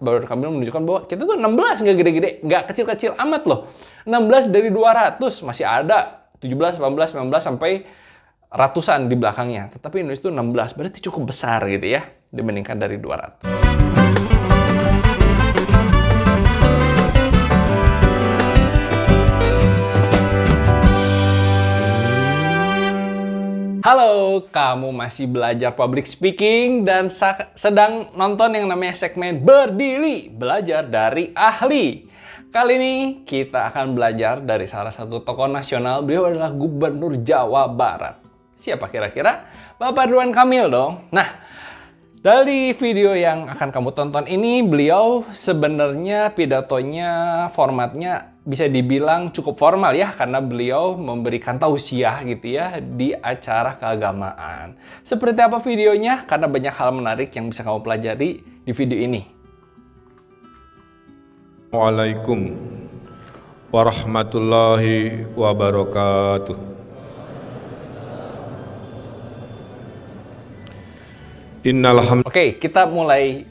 Baru Kamil menunjukkan bahwa kita tuh 16 nggak gede-gede, nggak kecil-kecil amat loh. 16 dari 200 masih ada 17, 18, 19 sampai ratusan di belakangnya. Tetapi Indonesia itu 16, berarti cukup besar gitu ya dibandingkan dari 200. Halo, kamu masih belajar public speaking dan sedang nonton yang namanya segmen Berdiri, belajar dari ahli. Kali ini kita akan belajar dari salah satu tokoh nasional. Beliau adalah Gubernur Jawa Barat. Siapa kira-kira? Bapak Ridwan Kamil dong. Nah, dari video yang akan kamu tonton ini, beliau sebenarnya pidatonya, formatnya bisa dibilang cukup formal ya, karena beliau memberikan tausiah gitu ya di acara keagamaan. Seperti apa videonya? Karena banyak hal menarik yang bisa kamu pelajari di video ini. Waalaikumsalam warahmatullahi wabarakatuh. Oke, kita mulai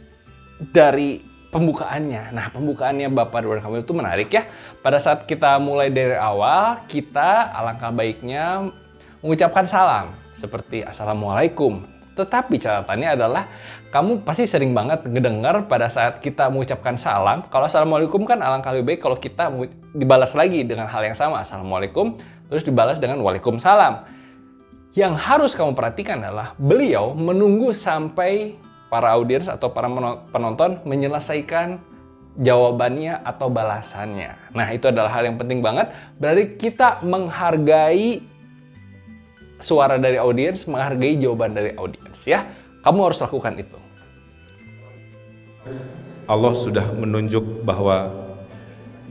dari pembukaannya. Nah, pembukaannya Bapak Ridwan Kamil itu menarik ya. Pada saat kita mulai dari awal, kita alangkah baiknya mengucapkan salam seperti Assalamualaikum. Tetapi catatannya adalah kamu pasti sering banget ngedengar pada saat kita mengucapkan salam. Kalau Assalamualaikum kan alangkah lebih baik kalau kita dibalas lagi dengan hal yang sama. Assalamualaikum, terus dibalas dengan Waalaikumsalam. Yang harus kamu perhatikan adalah beliau menunggu sampai para audiens atau para penonton menyelesaikan jawabannya atau balasannya. Nah, itu adalah hal yang penting banget. Berarti kita menghargai suara dari audiens, menghargai jawaban dari audiens ya. Kamu harus lakukan itu. Allah sudah menunjuk bahwa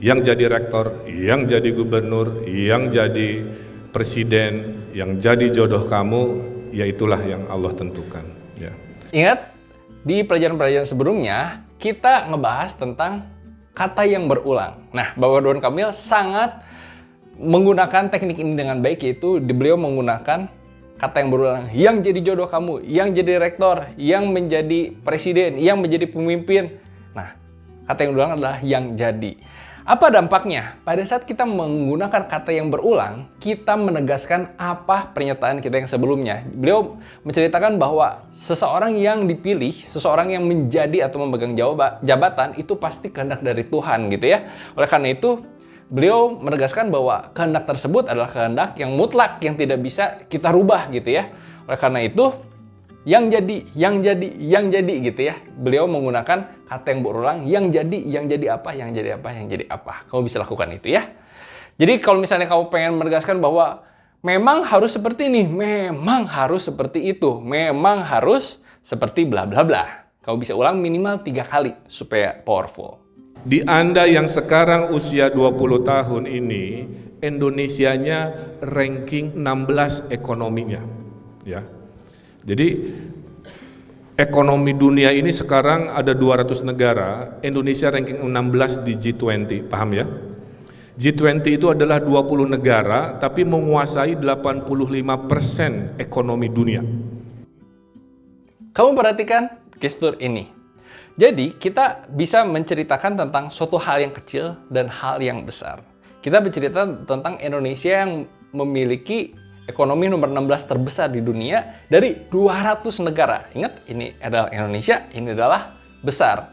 yang jadi rektor, yang jadi gubernur, yang jadi presiden, yang jadi jodoh kamu, yaitulah yang Allah tentukan. Ya. Ingat, di pelajaran-pelajaran sebelumnya, kita ngebahas tentang kata yang berulang. Nah, Bapak Ridwan Kamil sangat menggunakan teknik ini dengan baik, yaitu beliau menggunakan kata yang berulang. Yang jadi jodoh kamu, yang jadi rektor, yang menjadi presiden, yang menjadi pemimpin. Nah, kata yang berulang adalah yang jadi. Apa dampaknya? Pada saat kita menggunakan kata yang berulang, kita menegaskan apa pernyataan kita yang sebelumnya. Beliau menceritakan bahwa seseorang yang dipilih, seseorang yang menjadi atau memegang jabatan, itu pasti kehendak dari Tuhan gitu ya. Oleh karena itu, beliau menegaskan bahwa kehendak tersebut adalah kehendak yang mutlak, yang tidak bisa kita rubah gitu ya. Oleh karena itu, yang jadi gitu ya. Beliau menggunakan kata yang berulang, yang jadi apa. Kamu bisa lakukan itu ya. Jadi kalau misalnya kamu pengen menegaskan bahwa memang harus seperti ini, memang harus seperti itu, memang harus seperti bla bla bla. Kamu bisa ulang minimal 3 kali supaya powerful. Di Anda yang sekarang usia 20 tahun ini, Indonesianya ranking 16 ekonominya. Ya. Jadi ekonomi dunia ini sekarang ada 200 negara, Indonesia ranking 16 di G20, paham ya? G20 itu adalah 20 negara tapi menguasai 85% ekonomi dunia. Kamu perhatikan gestur ini. Jadi kita bisa menceritakan tentang suatu hal yang kecil dan hal yang besar. Kita bercerita tentang Indonesia yang memiliki ekonomi nomor 16 terbesar di dunia dari 200 negara. Ingat, ini adalah Indonesia, ini adalah besar.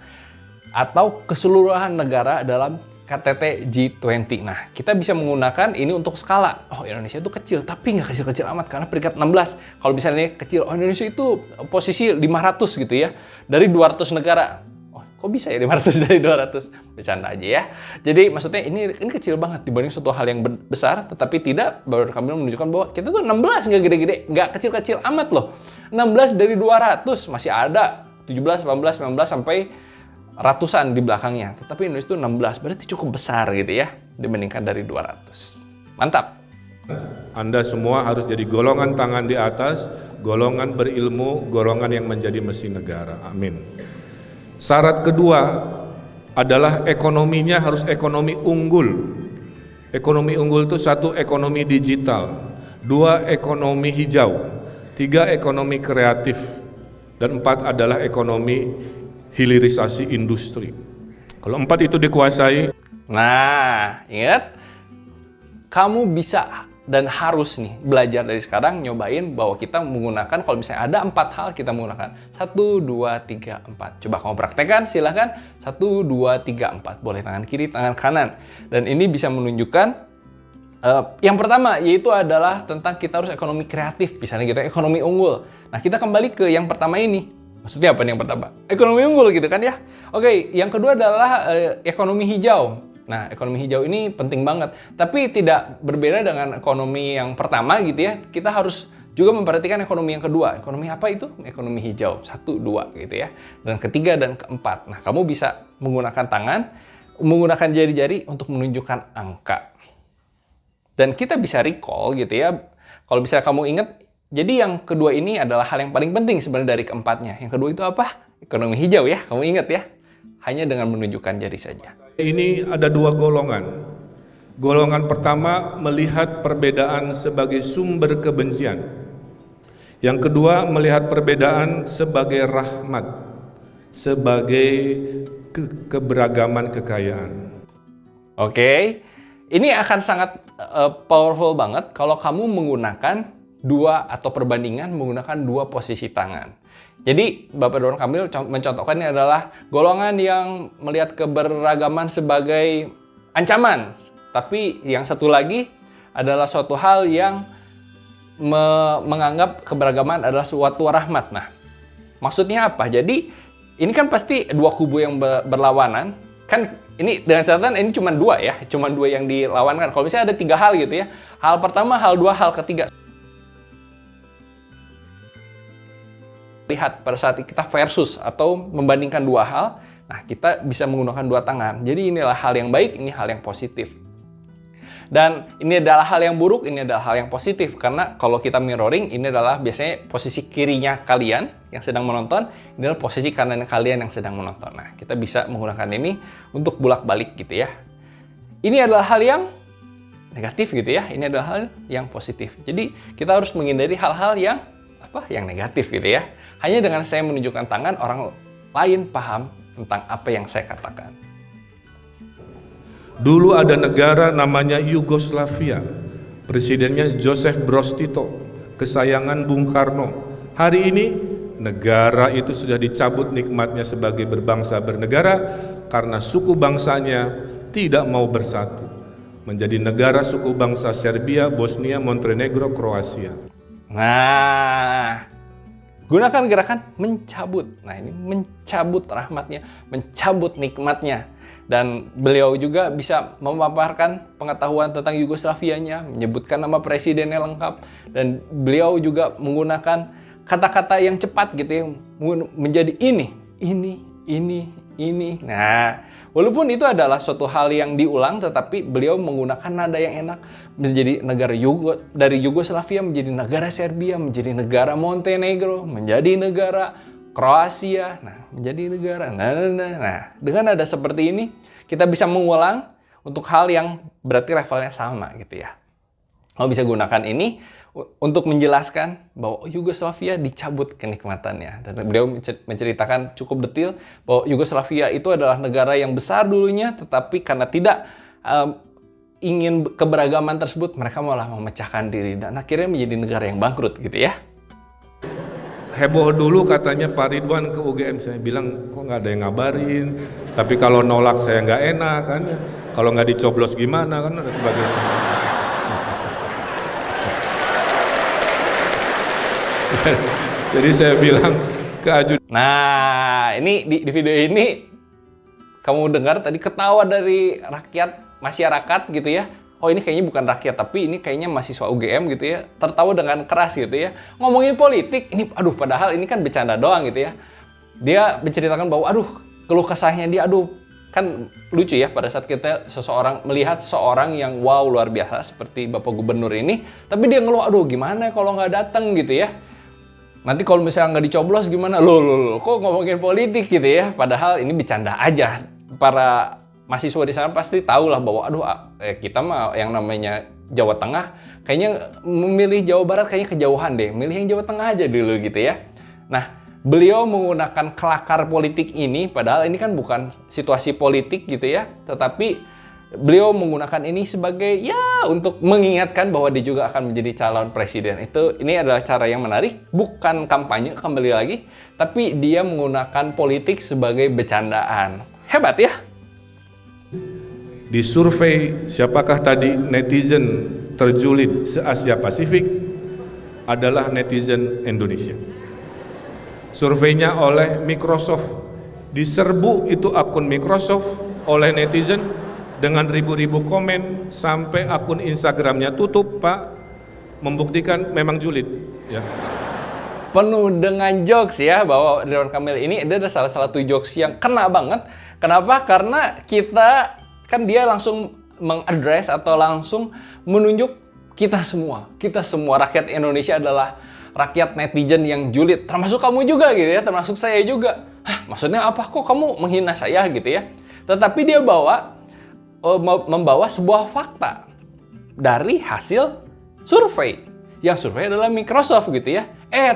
Atau keseluruhan negara dalam KTT G20. Nah, kita bisa menggunakan ini untuk skala. Oh, Indonesia itu kecil, tapi nggak kecil-kecil amat karena peringkat 16. Kalau misalnya kecil, oh Indonesia itu posisi 500 gitu ya, dari 200 negara. Kok bisa ya 500 dari 200? Bercanda aja ya. Jadi maksudnya ini kecil banget dibanding suatu hal yang besar, tetapi tidak. Baru Kamil menunjukkan bahwa kita tuh 16 nggak gede-gede, nggak kecil-kecil amat loh. 16 dari 200 masih ada 17, 18, 19 sampai ratusan di belakangnya. Tetapi Indonesia itu 16, berarti cukup besar gitu ya dibandingkan dari 200. Mantap. Anda semua harus jadi golongan tangan di atas, golongan berilmu, golongan yang menjadi mesin negara. Amin. Syarat kedua adalah ekonominya harus ekonomi unggul. Ekonomi unggul itu 1, ekonomi digital, 2, ekonomi hijau, 3, ekonomi kreatif, dan 4 adalah ekonomi hilirisasi industri. Kalau 4 itu dikuasai, Nah, ingat, kamu bisa dan harus nih belajar dari sekarang nyobain bahwa kita menggunakan, kalau misalnya ada 4 hal kita menggunakan 1, 2, 3, 4. Coba kamu praktekkan, silahkan 1, 2, 3, 4. Boleh tangan kiri, tangan kanan. Dan ini bisa menunjukkan yang pertama yaitu adalah tentang kita harus ekonomi kreatif, misalnya gitu, ekonomi unggul. Nah, kita kembali ke yang pertama ini. Maksudnya apa nih yang pertama? Ekonomi unggul gitu kan ya. Oke, yang kedua adalah ekonomi hijau. Nah, ekonomi hijau ini penting banget. Tapi tidak berbeda dengan ekonomi yang pertama gitu ya. Kita harus juga memperhatikan ekonomi yang kedua. Ekonomi apa itu? Ekonomi hijau. 1, 2 gitu ya. Dan ketiga dan keempat. Nah, kamu bisa menggunakan tangan, menggunakan jari-jari untuk menunjukkan angka. Dan kita bisa recall gitu ya. Kalau bisa kamu ingat, jadi yang kedua ini adalah hal yang paling penting sebenarnya dari keempatnya. Yang kedua itu apa? Ekonomi hijau ya. Kamu ingat ya. Hanya dengan menunjukkan jari saja. ini ada 2 golongan. Golongan pertama melihat perbedaan sebagai sumber kebencian. Yang kedua melihat perbedaan sebagai rahmat, sebagai keberagaman kekayaan. Oke, ini akan sangat powerful banget kalau kamu menggunakan 2 atau perbandingan menggunakan 2 posisi tangan. Jadi, Bapak Ridwan Kamil mencontohkan ini adalah golongan yang melihat keberagaman sebagai ancaman. Tapi yang satu lagi adalah suatu hal yang menganggap keberagaman adalah suatu rahmat. Nah, maksudnya apa? Jadi, ini kan pasti 2 kubu yang berlawanan. Kan ini dengan catatan ini cuma 2 ya. Cuma 2 yang dilawankan. Kalau misalnya ada 3 hal gitu ya. Hal pertama, hal 2, hal ketiga. Lihat pada saat kita versus atau membandingkan 2 hal, nah kita bisa menggunakan 2 tangan. Jadi inilah hal yang baik, ini hal yang positif. Dan ini adalah hal yang buruk, ini adalah hal yang positif. Karena kalau kita mirroring, ini adalah biasanya posisi kirinya kalian yang sedang menonton, ini adalah posisi kanan kalian yang sedang menonton. Nah, kita bisa menggunakan ini untuk bolak-balik gitu ya. Ini adalah hal yang negatif gitu ya, ini adalah hal yang positif. Jadi kita harus menghindari hal-hal yang yang negatif gitu ya. Hanya dengan saya menunjukkan tangan, orang lain paham tentang apa yang saya katakan. Dulu ada negara namanya Yugoslavia. Presidennya Joseph Broz Tito, kesayangan Bung Karno. Hari ini negara itu sudah dicabut nikmatnya sebagai berbangsa bernegara karena suku bangsanya tidak mau bersatu. Menjadi negara suku bangsa Serbia, Bosnia, Montenegro, Kroasia. Nah, gunakan gerakan mencabut. Nah, ini mencabut rahmatnya, mencabut nikmatnya. Dan beliau juga bisa memaparkan pengetahuan tentang Yugoslavianya, menyebutkan nama presidennya lengkap. Dan beliau juga menggunakan kata-kata yang cepat gitu ya, menjadi ini. Nah, walaupun itu adalah suatu hal yang diulang, tetapi beliau menggunakan nada yang enak. Menjadi negara dari Yugoslavia menjadi negara Serbia, menjadi negara Montenegro, menjadi negara Kroasia, nah menjadi negara. Nah, dengan nada seperti ini kita bisa mengulang untuk hal yang berarti levelnya sama gitu ya. Kamu bisa gunakan ini untuk menjelaskan bahwa Yugoslavia dicabut kenikmatannya. Dan beliau menceritakan cukup detail bahwa Yugoslavia itu adalah negara yang besar dulunya, tetapi karena tidak ingin keberagaman tersebut, mereka malah memecahkan diri dan akhirnya menjadi negara yang bangkrut gitu ya. Heboh dulu katanya Pak Ridwan ke UGM, saya bilang kok nggak ada yang ngabarin, tapi kalau nolak saya nggak enak kan, kalau nggak dicoblos gimana kan, dan sebagainya. Jadi saya bilang ke ajudan. Nah, ini di video ini kamu dengar tadi ketawa dari rakyat masyarakat gitu ya. Oh, ini kayaknya bukan rakyat, tapi ini kayaknya mahasiswa UGM gitu ya. Tertawa dengan keras gitu ya. Ngomongin politik, ini aduh padahal ini kan bercanda doang gitu ya. Dia menceritakan bahwa aduh, keluh kesahnya dia, aduh, kan lucu ya pada saat kita melihat seorang yang wow luar biasa seperti Bapak Gubernur ini, tapi dia ngeluh, aduh gimana kalau nggak datang gitu ya. Nanti kalau misalnya nggak dicoblos gimana? Loh, kok ngomongin politik gitu ya? Padahal ini bercanda aja. Para mahasiswa di sana pasti tahu lah bahwa aduh kita mah yang namanya Jawa Tengah kayaknya memilih Jawa Barat kayaknya kejauhan deh. Milih yang Jawa Tengah aja dulu gitu ya. Nah, beliau menggunakan kelakar politik ini, padahal ini kan bukan situasi politik gitu ya, tetapi beliau menggunakan ini sebagai ya untuk mengingatkan bahwa dia juga akan menjadi calon presiden. Ini adalah cara yang menarik, bukan kampanye kembali lagi, tapi dia menggunakan politik sebagai bercandaan. Hebat ya. Di survei siapakah tadi netizen terjulid se-Asia Pasifik adalah netizen Indonesia. Surveinya oleh Microsoft, diserbu itu akun Microsoft oleh netizen dengan ribu-ribu komen sampai akun Instagramnya tutup, Pak, membuktikan memang julid. Ya. Penuh dengan jokes ya, bahwa Ridwan Kamil ini ada salah satu jokes yang kena banget. Kenapa? Karena kita kan dia langsung mengadres atau langsung menunjuk kita semua rakyat Indonesia adalah rakyat netizen yang julid, termasuk kamu juga gitu ya, termasuk saya juga. Hah, maksudnya apa? Kok kamu menghina saya gitu ya? Tetapi dia membawa sebuah fakta dari hasil survei. Yang survei adalah Microsoft gitu ya.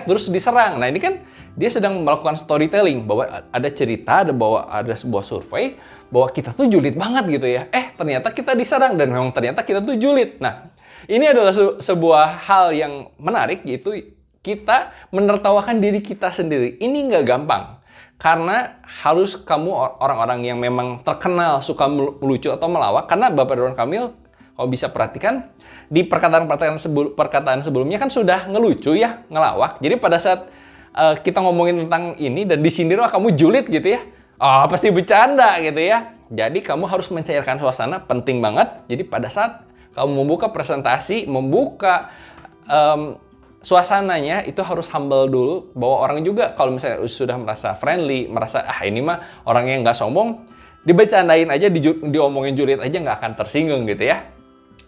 Terus diserang. Nah, ini kan dia sedang melakukan storytelling bahwa ada cerita, bahwa ada sebuah survei bahwa kita tuh julid banget gitu ya. Ternyata kita diserang dan memang ternyata kita tuh julid. Nah, ini adalah sebuah hal yang menarik, yaitu kita menertawakan diri kita sendiri. Ini nggak gampang. Karena harus kamu orang-orang yang memang terkenal suka melucu atau melawak. Karena Bapak Ridwan Kamil, kalau bisa perhatikan, di perkataan sebelumnya kan sudah ngelucu ya, ngelawak. Jadi pada saat kita ngomongin tentang ini dan disindir, wah kamu julid gitu ya. Pasti bercanda gitu ya. Jadi kamu harus mencairkan suasana, penting banget. Jadi pada saat kamu membuka presentasi, membuka suasananya, itu harus humble dulu. Bahwa orang juga kalau misalnya sudah merasa friendly, merasa ini mah orangnya nggak sombong, dibecandain aja, diomongin julid aja nggak akan tersinggung gitu ya.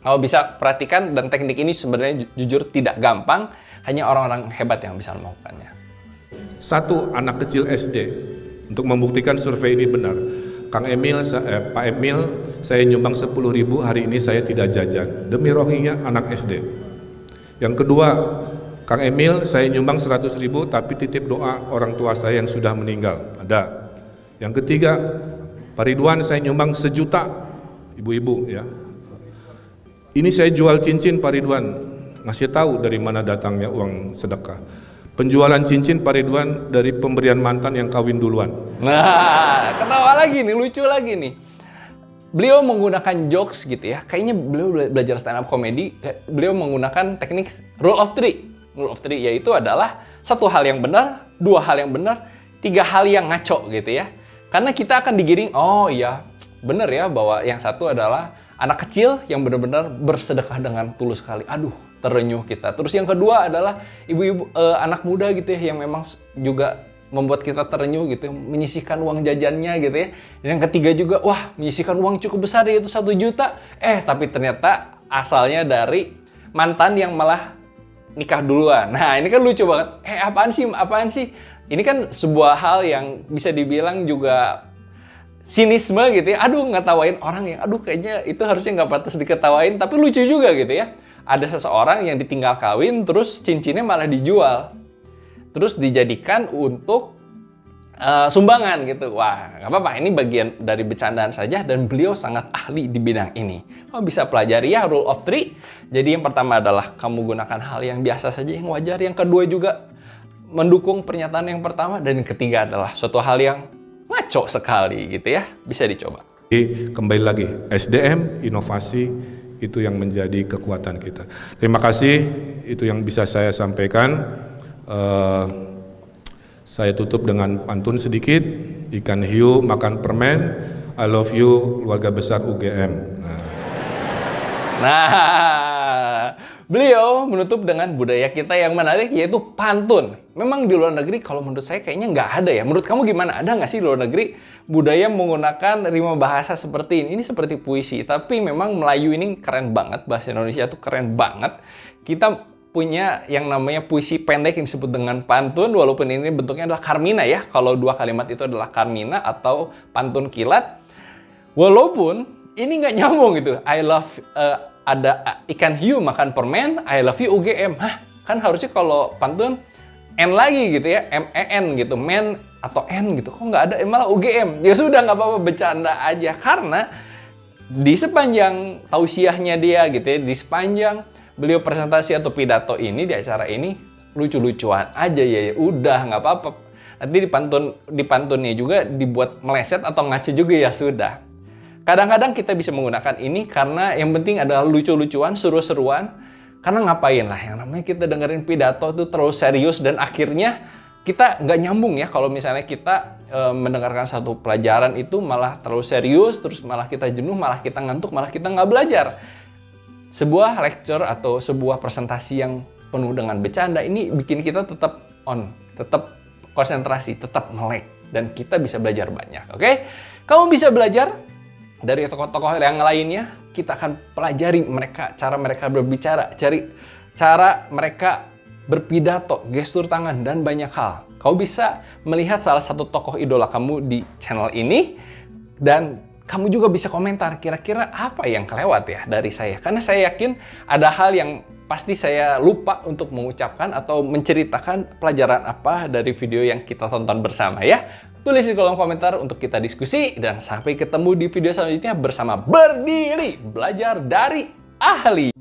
Kalau bisa perhatikan, dan teknik ini sebenarnya jujur tidak gampang, hanya orang-orang hebat yang bisa melakukannya. Satu anak kecil SD, untuk membuktikan survei ini benar. Kang Emil, Pak Emil, saya nyumbang 10.000, hari ini saya tidak jajan. Demi rohingya anak SD. Yang kedua, Kang Emil, saya nyumbang 100.000, tapi titip doa orang tua saya yang sudah meninggal. Ada. Yang ketiga, Pak Ridwan, saya nyumbang 1 juta, ibu-ibu ya. Ini saya jual cincin Pak Ridwan, ngasih tahu dari mana datangnya uang sedekah. Penjualan cincin Pak Ridwan dari pemberian mantan yang kawin duluan. Nah, ketawa lagi nih, lucu lagi nih. Beliau menggunakan jokes gitu ya. Kayaknya beliau belajar stand up comedy. Beliau menggunakan teknik rule of three. Rule of three yaitu adalah 1 hal yang benar, 2 hal yang benar, 3 hal yang ngaco gitu ya. Karena kita akan digiring, oh iya, benar ya bahwa yang satu adalah anak kecil yang benar-benar bersedekah dengan tulus sekali. Aduh, terenyuh kita. Terus yang kedua adalah ibu-ibu, anak muda gitu ya, yang memang juga membuat kita terenyuh gitu, menyisihkan uang jajannya gitu ya. Dan yang ketiga juga, wah, menyisihkan uang cukup besar, yaitu 1 juta. Tapi ternyata asalnya dari mantan yang malah nikah duluan. Nah, ini kan lucu banget. Apaan sih? Ini kan sebuah hal yang bisa dibilang juga sinisme gitu ya. Aduh, ngetawain orang yang, kayaknya itu harusnya nggak pantas diketawain, tapi lucu juga gitu ya. Ada seseorang yang ditinggal kawin, terus cincinnya malah dijual. Terus dijadikan untuk sumbangan gitu. Wah, nggak apa-apa, ini bagian dari bercandaan saja, dan beliau sangat ahli di bidang ini. Bisa pelajari ya, rule of three. Jadi yang pertama adalah kamu gunakan hal yang biasa saja, yang wajar. Yang kedua juga mendukung pernyataan yang pertama. Dan yang ketiga adalah suatu hal yang ngaco sekali gitu ya. Bisa dicoba. Kembali lagi, SDM, inovasi, itu yang menjadi kekuatan kita. Terima kasih, itu yang bisa saya sampaikan. Saya tutup dengan pantun sedikit. Ikan hiu makan permen, I love you keluarga besar UGM. Nah, beliau menutup dengan budaya kita yang menarik, yaitu pantun. Memang di luar negeri kalau menurut saya kayaknya nggak ada ya. Menurut kamu gimana? Ada nggak sih di luar negeri budaya menggunakan rima bahasa seperti ini? Ini seperti puisi, tapi memang Melayu ini keren banget. Bahasa Indonesia tuh keren banget. Kita punya yang namanya puisi pendek yang disebut dengan pantun, walaupun ini bentuknya adalah karmina ya. Kalau 2 kalimat itu adalah karmina atau pantun kilat. Walaupun ini nggak nyambung gitu. Ada ikan hiu makan permen, I love you UGM. Kan harusnya kalau pantun N lagi gitu ya, MEN gitu, men atau N gitu, kok nggak ada, malah UGM. Ya sudah, nggak apa-apa, bercanda aja. Karena di sepanjang tausiahnya dia gitu ya, di sepanjang beliau presentasi atau pidato ini di acara ini, lucu-lucuan aja ya, udah nggak apa-apa. Nanti dipantunnya juga dibuat meleset atau ngaco juga ya sudah. Kadang-kadang kita bisa menggunakan ini karena yang penting adalah lucu-lucuan, seru-seruan. Karena ngapain lah, yang namanya kita dengerin pidato itu terlalu serius dan akhirnya kita nggak nyambung ya kalau misalnya kita mendengarkan satu pelajaran itu malah terlalu serius, terus malah kita jenuh, malah kita ngantuk, malah kita nggak belajar. Sebuah lecture atau sebuah presentasi yang penuh dengan bercanda ini bikin kita tetap on, tetap konsentrasi, tetap melek, dan kita bisa belajar banyak. Oke? Kamu bisa belajar dari tokoh-tokoh yang lainnya. Kita akan pelajari mereka, cara mereka berbicara, cara mereka berpidato, gestur tangan, dan banyak hal. Kau bisa melihat salah satu tokoh idola kamu di channel ini, dan kamu juga bisa komentar kira-kira apa yang kelewat ya dari saya. Karena saya yakin ada hal yang pasti saya lupa untuk mengucapkan atau menceritakan pelajaran apa dari video yang kita tonton bersama ya. Tulis di kolom komentar untuk kita diskusi, dan sampai ketemu di video selanjutnya bersama Berdiri Belajar dari Ahli.